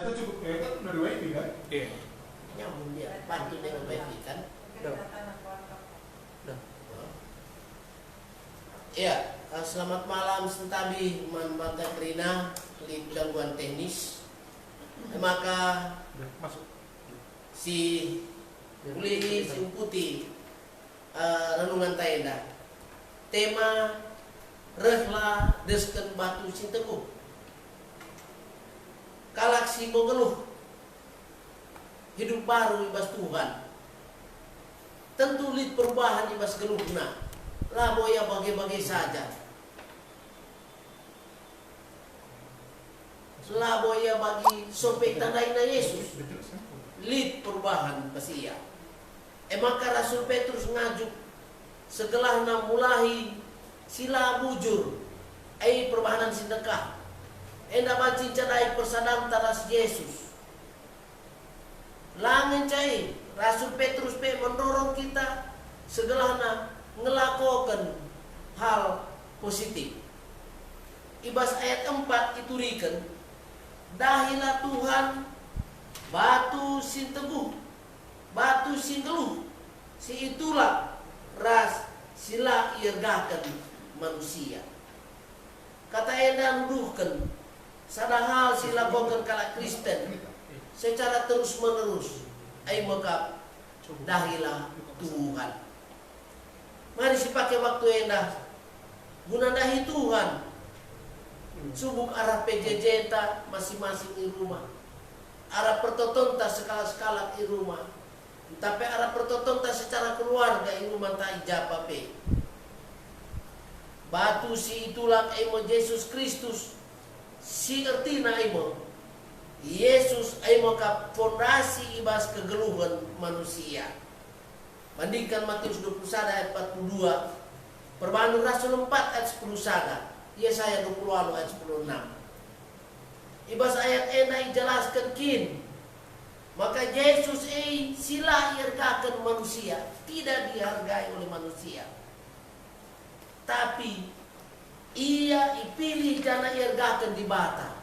itu cukup ya kan dari wifi kan? Iya. Nyambung dia, bantu dengan wifi kan? Iya, selamat malam Sentabi, Mantan Rina, Lid gangguan teknis. Maka Masuk. si Uli si Uputi renungan taenda. Tema rehla desken batu sinteguh. Galaksi mengeluh. Hidup baru ibas Tuhan. Tentu lid perubahan ibas geluhna. Laboya bagi-bagi saja. Laboya bagi sopek tandaina Yesus. Lid perubahan pasia. Maka Rasul Petrus ngajuk segelahna mulahi sila bujur ai perbahanan sedekah. Enda baci cadai persadam taras Yesus. Langen cai Rasul Petrus pe mendorong kita segelahna ngelakukan hal positif. Ibas ayat 4 iturikan dahilah Tuhan batu sin teguh, batu sin geluh, si itulah ras sila irgakan manusia. Kata enda nuduhkan sadahal sila bokan kala Kristen secara terus menerus ai maka dahilah Tuhan. Mari si pakai waktu enda guna dahi Tuhan. Subuk arah PJJ ta masing-masing di rumah. Arah pertoton ta skala-skala di rumah. Tapi arah pertoton ta secara keluarga di rumah ta ijapa pe. Batu si itulah imo Yesus Kristus. Si ertina imo Yesus imo ka fondasi ibas kegeluhan manusia. Bandingkan Matius 21 ayat 42, Perbahanan Rasul 4 ayat 10 sada, Yesaya 20 ayat 16. Ibas ayat ena jelaskan kin, maka Yesus sila irgakan manusia, tidak dihargai oleh manusia. Tapi ia ipilih jana irgakan di bata.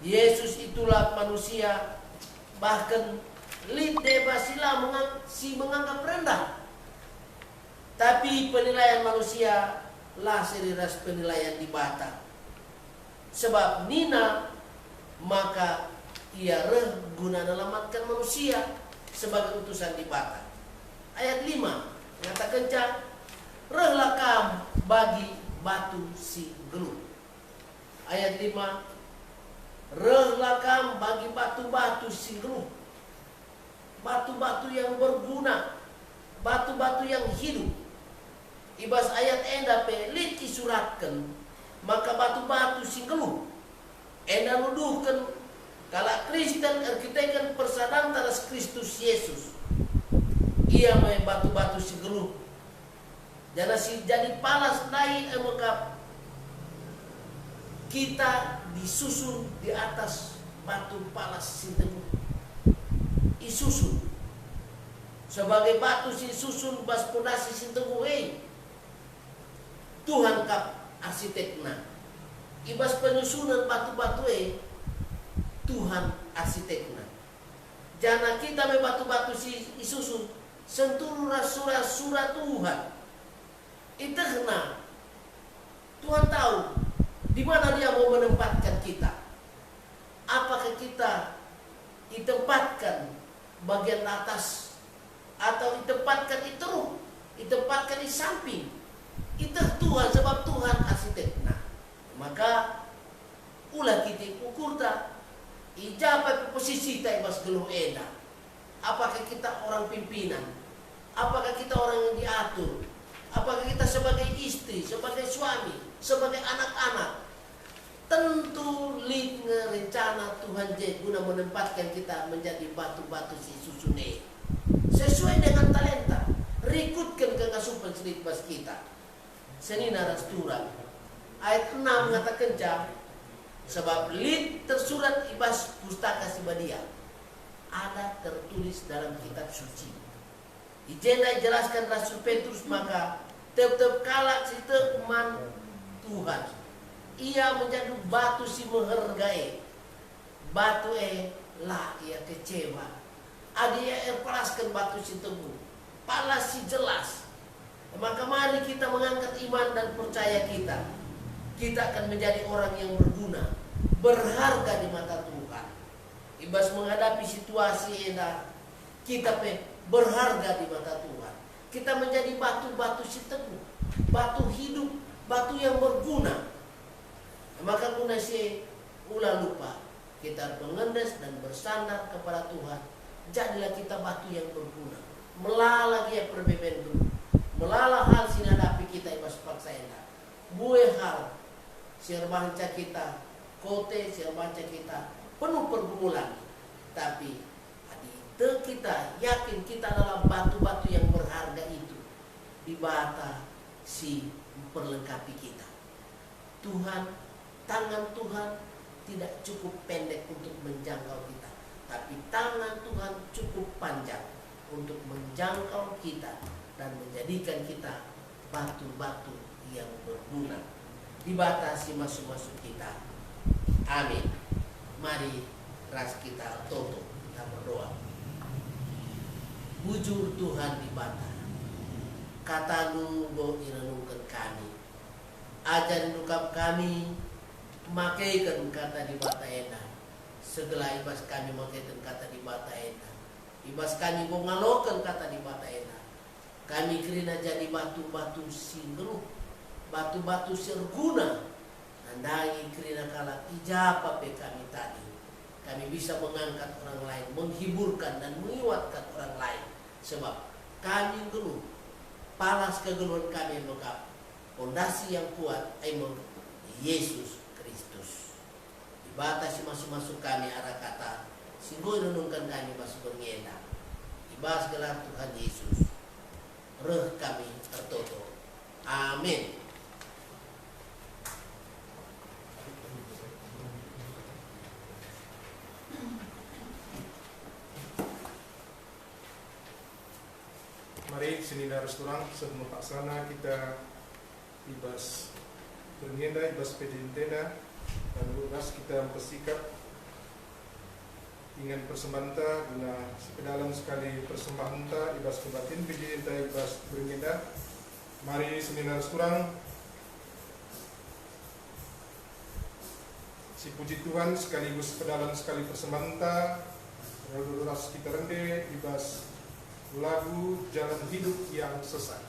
Yesus itulah manusia, bahkan lid debasila menganggap rendah. Tapi penilaian manusia lah seriras penilaian di bata. Sebab nina maka ia reh guna melamatkan manusia sebagai utusan di bata. Ayat 5 mengatakan rehlah kam bagi batu si geluh. Ayat 5 rehlah kam bagi batu-batu si geluh. Batu-batu yang berguna, batu-batu yang hidup. Ibas ayat enda pe lid isuratkan, maka batu-batu sing geluh. Enda nuduhkan kala Kristen arkitekan persadam taras Kristus Yesus. Ia main batu-batu sing geluh. Jana si jadi palas naik emekap kita disusun di atas batu palas sing teguh. Isusun sebagai batu si susun bas pondasi si teguh. Tuhan kap arsitekna. Ibas penyusunan batu-batu Tuhan arsitekna. Jana kita me batu-batu si isusun sentuh surah Tuhan. Itu kena Tuhan tahu di mana dia mau menempatkan kita. Apakah kita ditempatkan bagian atas atau ditempatkan di teruk, ditempatkan di samping. Itu Tuhan, sebab Tuhan arsitekna. Maka ulah kita ukur tak ijabah posisi kita ibas geluh eda. Apakah kita orang pimpinan? Apakah kita orang yang diatur? Apakah kita sebagai istri, sebagai suami, sebagai anak-anak? Tentu lingga rencana Tuhan guna menempatkan kita menjadi batu-batu si susune sesuai dengan talenta. Rikutkan kengasupan sedikit bas kita. Seni narastura ayat 6 mengatakan sebab lid tersurat ibas pustaka sibadia ada tertulis dalam kitab suci. Ijena jelaskan Rasul Petrus maka tetap kalak si teman Tuhan. Ia menjadi batu si menghargai. batu lah ia kecewa. Adia erparaskan batu si teguh, palas si jelas. Maka mari kita mengangkat iman dan percaya kita. Kita akan menjadi orang yang berguna, berharga di mata Tuhan. Ibas menghadapi situasi enak, kita berharga di mata Tuhan. Kita menjadi batu-batu si teguh, batu hidup, batu yang berguna. Maka guna si ulah lupa, kita mengendas dan bersandar kepada Tuhan. Jadilah kita batu yang berguna. Melala dia perbeben dulu. Melala hal sinadapi kita ibas paksa enak. Buih hal sirbanca kita, kote sirbanca kita penuh pergumulan. Tapi kita yakin kita adalah batu-batu yang berharga itu. Di bata si memperlengkapi kita. Tuhan, tangan Tuhan tidak cukup pendek untuk menjangkau kita, tapi tangan Tuhan cukup panjang untuk menjangkau kita dan menjadikan kita batu-batu yang berguna. Dibatasi masuk-masuk kita. Amin. Mari ras kita tutup, kita berdoa. Bujur Tuhan di bata, katamu bo irenungkan kami, ajar nukap kami, makaikan kata di bata enak, segala ibas kami makaikan kata di bata enak, ibas kami bo ngalokan kata di bata enak, kami kerina jadi batu-batu singgeluh, batu-batu serguna, andai kerina kalak ijapa pe kami tadi, kami bisa mengangkat orang lain, menghiburkan dan menguatkan orang lain. Sebab kami geluh, palas kegeluhan kami mengkap fondasi yang kuat, emang Yesus Kristus. Dibatasi masuk-masuk kami arah kata, singgoy renungkan kami masuk berngenda. Dibahas gelar Tuhan Yesus, reh kami tertutup. Amin. Mari senina restoran sebelum paksana kita ibas bernienda, ibas pedintena dan lunas kita bersikap ingin persembanta guna sepedalam sekali persembahanta ibas kebatin pedinta ibas bernienda. Mari senina restoran si puji Tuhan sekaligus sepedalam sekali persembahanta lunas kita rende ibas lagu Jalan Hidup yang Sesat.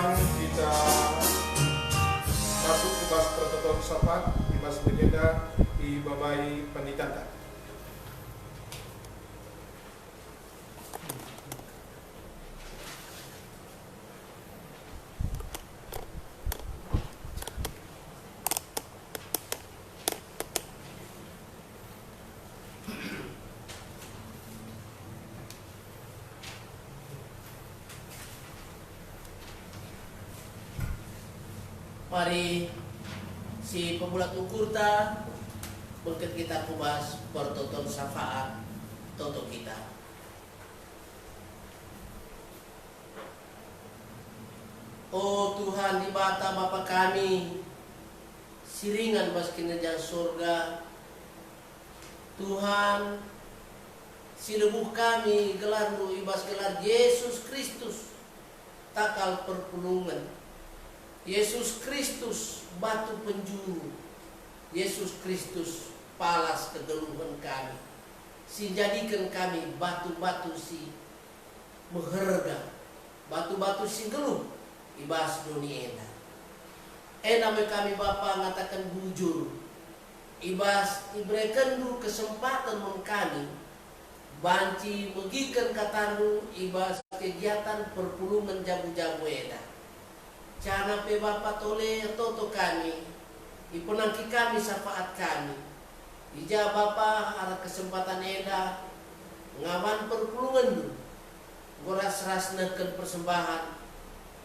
sekarang kita masuk ke bas pertoton sapat di bas penyeda di Babai Panitata. Mari si pemulat ukur ta berkat kita kubas bertoton syafaat toto kita. Oh Tuhan di bata Bapa kami, siringan bas kinerja surga. Tuhan, silebuh kami gelarnu ibas gelar Yesus Kristus takal perpulungan. Yesus Kristus batu penjuru, Yesus Kristus palas kegeluhan kami, si jadikan kami batu-batu si meherga, batu-batu si geluh ibas dunia ena. Ena kami Bapa ngatakan bujur, ibas ibrekan du kesempatan kami banci megikan katandu ibas kegiatan perpulungan jabu-jabu ena. Cana pe Bapa tole toto kami, ipenangki kami syafaat kami. Ija Bapa arah kesempatan eda ngawan perpulungan dulu. Goras-ras neken persembahan.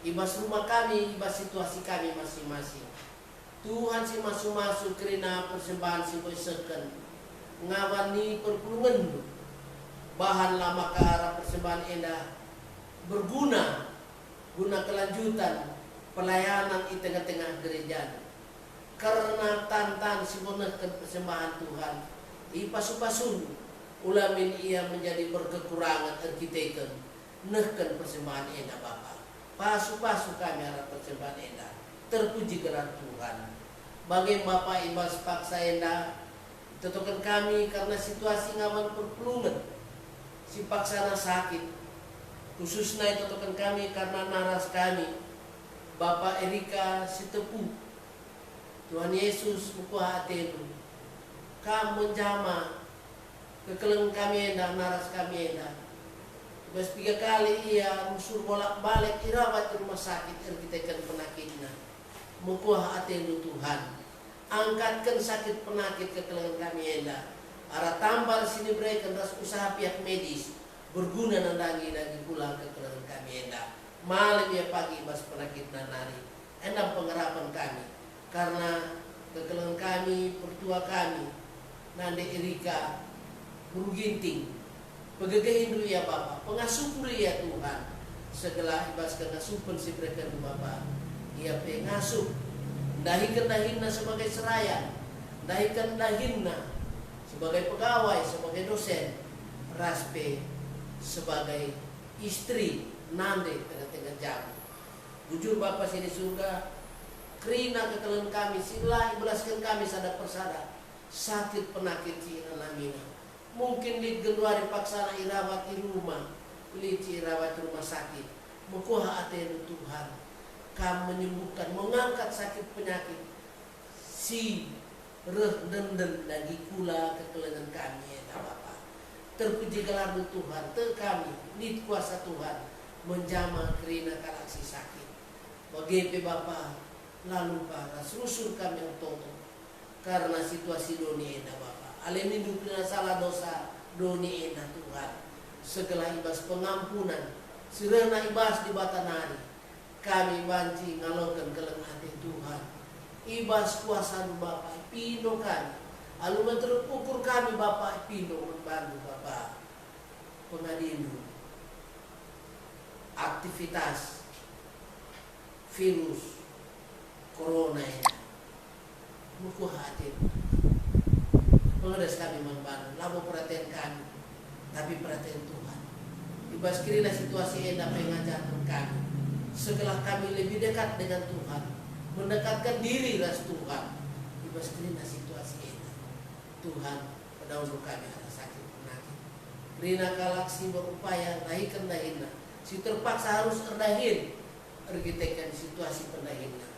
Ibas rumah kami, ibas situasi kami masing-masing. Tuhan si masuk-masuk kerana persembahan si boiseken. Ngawan ni perpulungan dulu. Bahan lama ke arah persembahan eda berguna, guna kelanjutan pelayanan di tengah-tengah gereja. Karena tantan simonahkan persembahan Tuhan, ipasu-pasun ulamin ia menjadi berkekurangan arkiteken nehkan persembahan enda Bapa. Pasu-pasu kami arah persembahan enda. Terpuji gelar Tuhan. Bagi Bapa ibas paksa enda tentukan kami karena situasi ngawan perpulungan. Si paksana sakit. Khususnya tentukan kami karena naras kami. Bapak Erika Sitepu, Tuhan Yesus buku hatenu, kam menjama kekeleng kami enda, naras kami enda. Bas 3 kali ia musur bolak-balik irawat di rumah sakit erkitekan penakitna. Buku hatenu Tuhan, angkatkan sakit penakit kekeleng kami enda. Arah tambal sini berikan ras usaha pihak medis berguna nandangi lagi pulang kekeleng kami enda. Malam ya pagi bas penakit nanari endam pengharapan kami karena kekelang kami pertua kami nande Erika Guru Ginting pegegehin dulu ya Bapak pengasuh dulu ya Tuhan segala ibas kengasupan si mereka tu Bapak ia pengasuh dahikan dahinna sebagai seraya dahikan dahinna sebagai pegawai sebagai dosen raspe sebagai istri nande tengah-tengah jam. Bujur Bapa sini surga, kerina kekelan kami, sila ibalaskan kami sada persada, sakit penakit si alamina. Mungkin di geluari paksana irawat di rumah, lici irawat rumah sakit. Mukuha atenu Tuhan, kami menyembuhkan, mengangkat sakit penyakit. Si reh denden lagi kula kekelangan kami ya Bapa. Terpuji gelar Tuhan, kami, nit kuasa Tuhan. Menjama kerina kalaksi sakit. Bagi Bapa lalu para selusur kami yang toto karena situasi dunia ena Bapa. Alemi dukna salah dosa dunia ena Tuhan. Segala ibas pengampunan sirena ibas di batanari. Kami banci ngalokan keleng hati Tuhan. Ibas kuasa Bapa pino kami. Alu menterukur kami Bapa pino membantu Bapa. Pengadinu aktivitas virus corona ini buku hati pengedes kami membantu lalu perhatian kami tapi perhatian Tuhan ibas kirina situasi yang dapat mengajarkan kami setelah kami lebih dekat dengan Tuhan mendekatkan diri ras Tuhan ibas kirina situasi ini Tuhan pendahulu kami ada sakit penyakit kirina galaksi berupaya naikkan dahina si terpaksa harus erdahin arkitekkan situasi pendahina.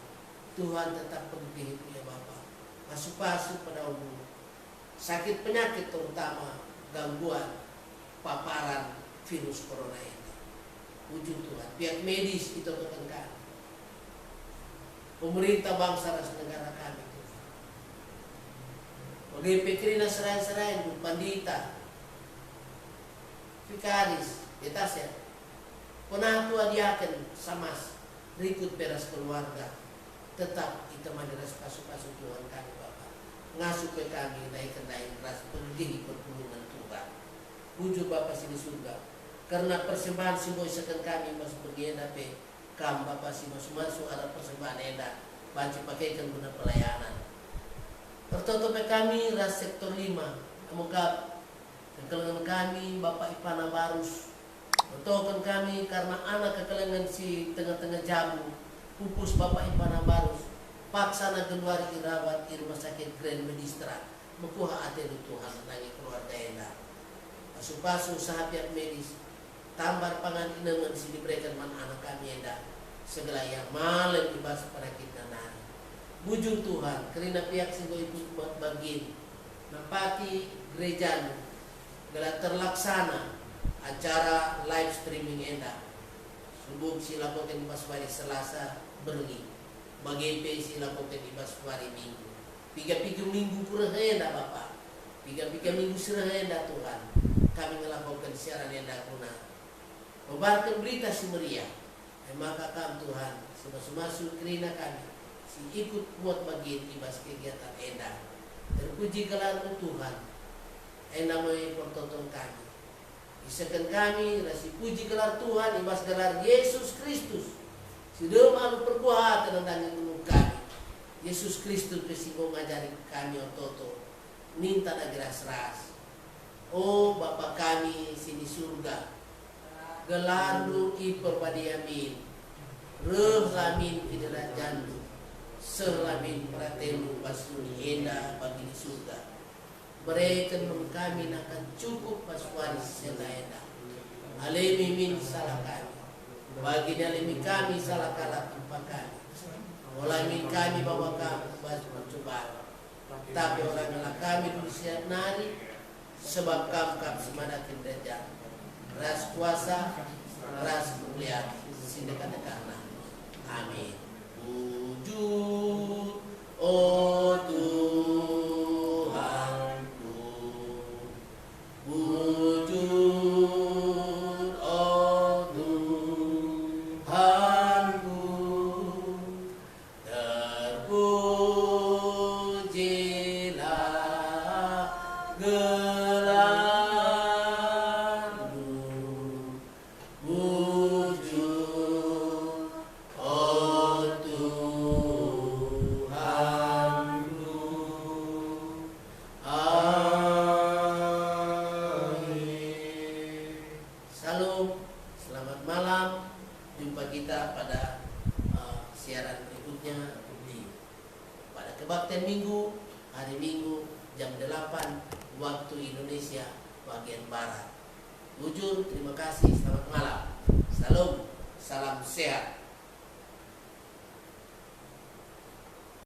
Tuhan tetap penuhi ya Bapak. Masuk-masuk pada umum. Sakit penyakit terutama gangguan paparan virus corona ini. Wujud Tuhan. Pihak medis itu tekan. Pemerintah bangsa dan negara kami. Bagi pikirina serai-serai, pandita, vikaris, etasnya. Penatua diaken samas rikut beras keluarga. Tetap kita madiras pasuk-pasuk Tuhan kami Bapak. Ngasuh ke kami naik-naik ras pendidik pertulungan Tuhan. Wujud Bapak sini surga. Karena persembahan simbol sekan kami masuk bergenda pe kam Bapak si masuk ada persembahan enda. Banci pakaikan guna pelayanan. Tertutup kami ras sektor 5. Amukap kekelengan kami Bapak Ipana Barus. Bertokan kami karena anak kekelengan si tengah-tengah jamu. Pupus Bapak Ipana Barus. Paksana keluar irawat di rumah sakit Grand Medistra. Mekuha ate Tuhan nangi keluarga enda. Pasu-pasu usaha pihak medis. Tambar pangan inangan si diberikan man anak kami enda. Segala yang malam dibahas pada kita nari. Bujung Tuhan, kerana pihak singgo itu buat bagian. Nampati gereja gala terlaksana acara live streaming enda. Subuk silapokan di Baswari Selasa berli. Bagian pe silapokan di Baswari Minggu. 3 minggu kurang enda Bapak. 3 minggu serah enda Tuhan. Kami melakukan siaran enda guna membarkan berita si meriah. Maka kami Tuhan masuk kerina kami si ikut buat bagian ibas kegiatan enda. Terpuji gelar Tuhan. Enda mai pertonton kami. Isakan kami rasi puji gelar Tuhan ibas gelar Yesus Kristus. Sudah malu perkuatan tentang gunung kami. Yesus Kristus kesingo ngajari kami ototo. Minta nagras ras. Oh Bapa kami sini surga. Gelar lu iperpadiamin. Reh lamin kiderat jandu. Selamin pratelu pasuni enda bagi di surga. Mereka kami akan cukup paswari selaenda. Alemi min salah kami. Bagi alemi kami salah kalah tumpah kami. Olamin kami bawa kami bas percobaan. Tapi orang ngalah kami dulu siap nari. Sebab kami semadakin derajat. Ras kuasa, ras mulia, sindekat-dekatna. Amin. Wujud, oh Tuhanku. Wujud, oh Tuhanku. Terpujilah selamat malam. Jumpa kita pada siaran berikutnya pada kebaktian Minggu, hari Minggu jam 8 waktu Indonesia bagian Barat. Terima kasih, selamat malam. Salam sehat.